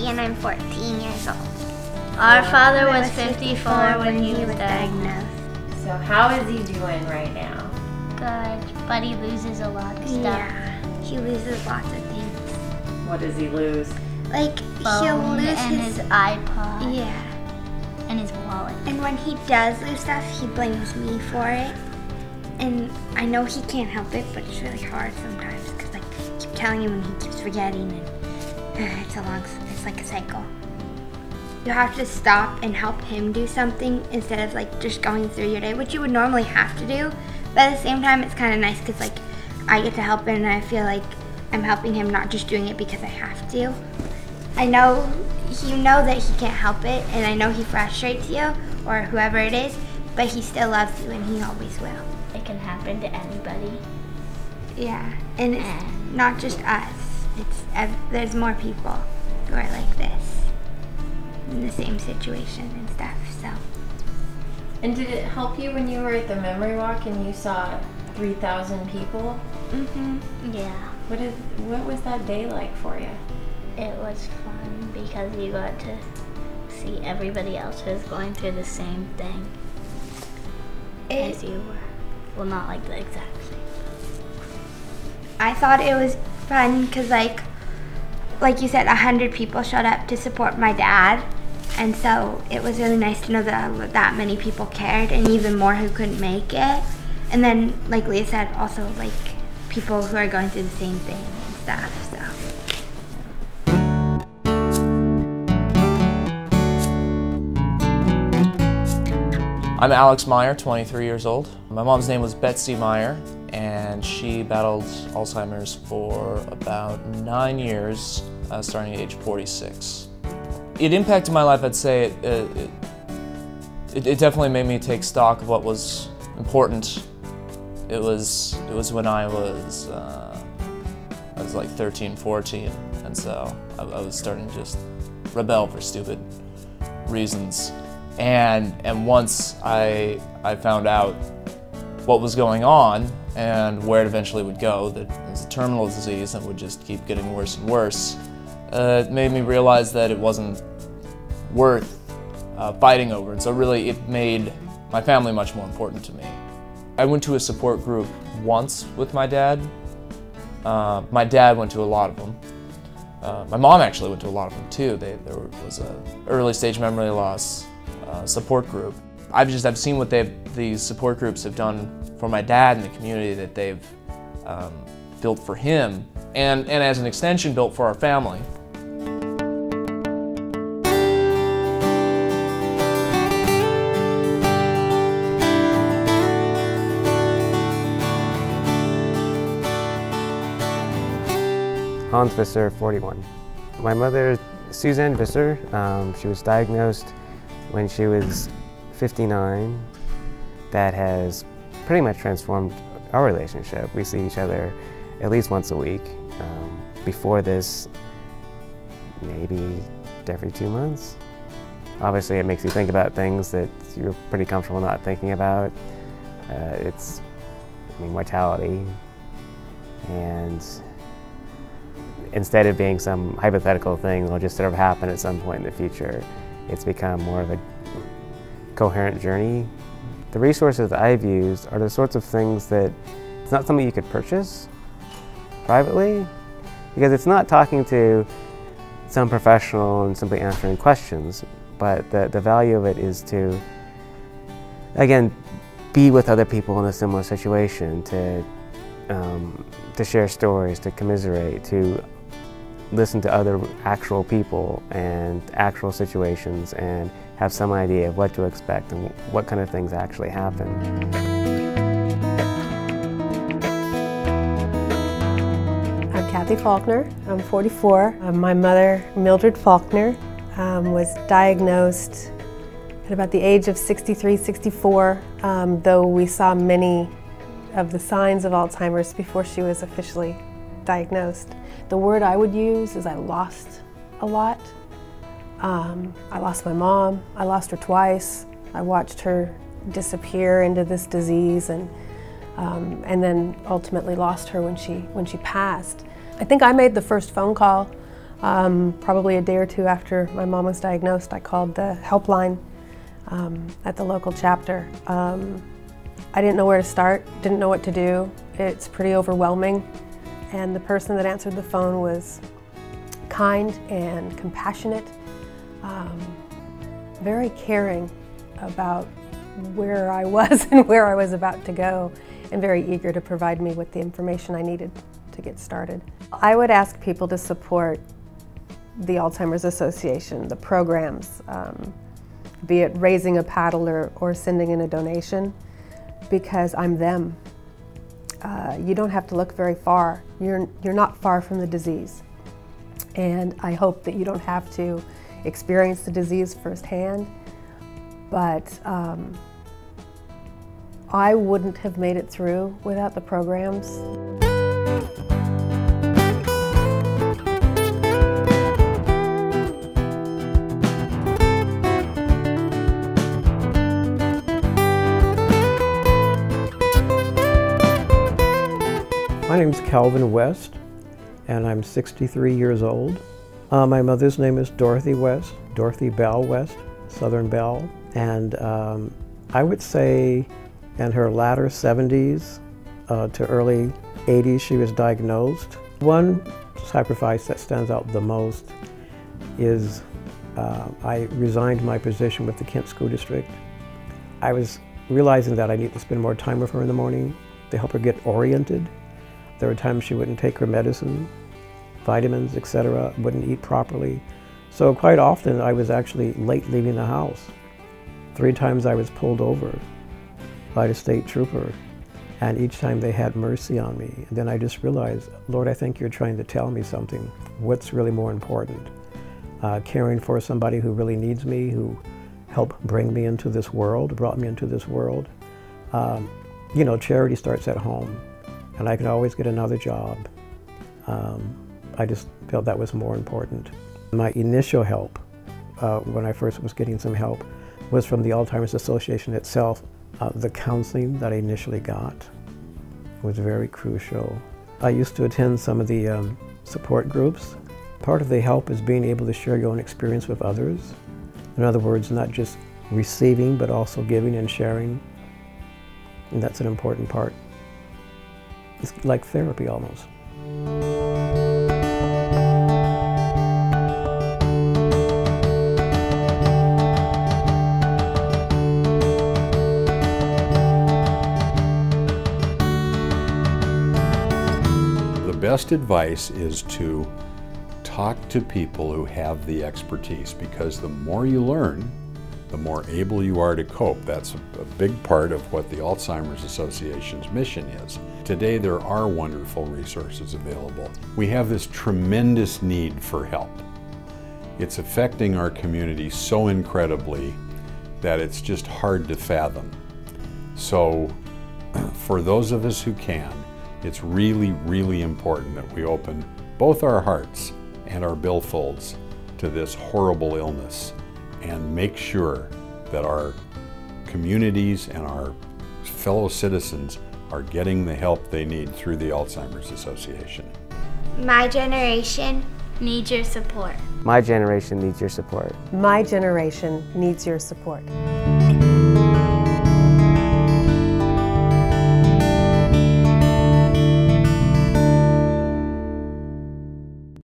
and I'm 14 years old. Our father was 54 when he was diagnosed. So how is he doing right now? Good, but he loses a lot of stuff. Yeah, he loses lots of things. What does he lose? Like, Phone he'll lose and his iPod. Yeah. And his wallet. And when he does lose stuff, he blames me for it. And I know he can't help it, but it's really hard sometimes because like I keep telling him and he keeps forgetting, and it's like a cycle. You have to stop and help him do something instead of like just going through your day, which you would normally have to do. But at the same time, it's kind of nice because like I get to help him and I feel like I'm helping him, not just doing it because I have to. I know you know that he can't help it, and I know he frustrates you or whoever it is, but he still loves you and he always will. It can happen to anybody. Yeah, and it's not just us. There's more people who are like this in the same situation and stuff. So. And did it help you when you were at the memory walk and you saw 3,000 people? Yeah. What was that day like for you? It was fun because you got to see everybody else who's going through the same thing as you were. Well, not like the exact same. I thought it was fun because like you said, 100 people showed up to support my dad. And so it was really nice to know that many people cared, and even more who couldn't make it. And then, like Leah said, also like people who are going through the same thing and stuff, so. I'm Alex Meyer, 23 years old. My mom's name was Betsy Meyer, and she battled Alzheimer's for about 9 years, starting at age 46. It impacted my life, I'd say. It definitely made me take stock of what was important. It was when I was like 13, 14, and so I was starting to just rebel for stupid reasons. And once I found out what was going on and where it eventually would go, that it was a terminal disease and would just keep getting worse and worse, it made me realize that it wasn't worth fighting over. And so really it made my family much more important to me. I went to a support group once with my dad. My dad went to a lot of them. My mom actually went to a lot of them too. There was an early stage memory loss support group. I've seen what these support groups have done for my dad and the community that they've built for him, and as an extension built for our family. Hans Visser, 41. My mother, Suzanne Visser, she was diagnosed when she was 59. That has pretty much transformed our relationship. We see each other at least once a week. Before this, maybe every 2 months. Obviously, it makes you think about things that you're pretty comfortable not thinking about. Mortality. And instead of being some hypothetical thing that'll just sort of happen at some point in the future, it's become more of a coherent journey. The resources that I've used are the sorts of things that it's not something you could purchase privately, because it's not talking to some professional and simply answering questions, but the value of it is to, again, be with other people in a similar situation, to share stories, to commiserate, to listen to other actual people and actual situations and have some idea of what to expect and what kind of things actually happen. I'm Kathy Faulkner. I'm 44. My mother, Mildred Faulkner, was diagnosed at about the age of 63, 64, though we saw many of the signs of Alzheimer's before she was officially diagnosed. The word I would use is I lost a lot. I lost my mom. I lost her twice. I watched her disappear into this disease, and then ultimately lost her when she passed. I think I made the first phone call Probably a day or two after my mom was diagnosed, I called the helpline at the local chapter. I didn't know where to start, didn't know what to do. It's pretty overwhelming. And the person that answered the phone was kind and compassionate, very caring about where I was and where I was about to go, and very eager to provide me with the information I needed to get started. I would ask people to support the Alzheimer's Association, the programs, be it raising a paddle or sending in a donation, because I'm them. You don't have to look very far. You're not far from the disease. And I hope that you don't have to experience the disease firsthand, but I wouldn't have made it through without the programs. My name's Calvin West, and I'm 63 years old. My mother's name is Dorothy West, Dorothy Bell West, Southern Bell, and I would say in her latter 70s to early 80s she was diagnosed. One sacrifice that stands out the most is I resigned my position with the Kent School District. I was realizing that I need to spend more time with her in the morning to help her get oriented. There were times she wouldn't take her medicine, vitamins, etc., wouldn't eat properly. So quite often I was actually late leaving the house. 3 times I was pulled over by the state trooper, and each time they had mercy on me. And then I just realized, Lord, I think you're trying to tell me something. What's really more important? Caring for somebody who really needs me, who helped bring me into this world, brought me into this world. You know, charity starts at home, and I could always get another job. I just felt that was more important. My initial help, when I first was getting some help, was from the Alzheimer's Association itself. The counseling that I initially got was very crucial. I used to attend some of the support groups. Part of the help is being able to share your own experience with others. In other words, not just receiving, but also giving and sharing. And that's an important part. It's like therapy almost. The best advice is to talk to people who have the expertise, because the more you learn, the more able you are to cope. That's a big part of what the Alzheimer's Association's mission is. Today there are wonderful resources available. We have this tremendous need for help. It's affecting our community so incredibly that it's just hard to fathom. So for those of us who can, it's really, really important that we open both our hearts and our billfolds to this horrible illness and make sure that our communities and our fellow citizens are getting the help they need through the Alzheimer's Association. My generation Needs your support. My generation needs your support. My generation needs your support.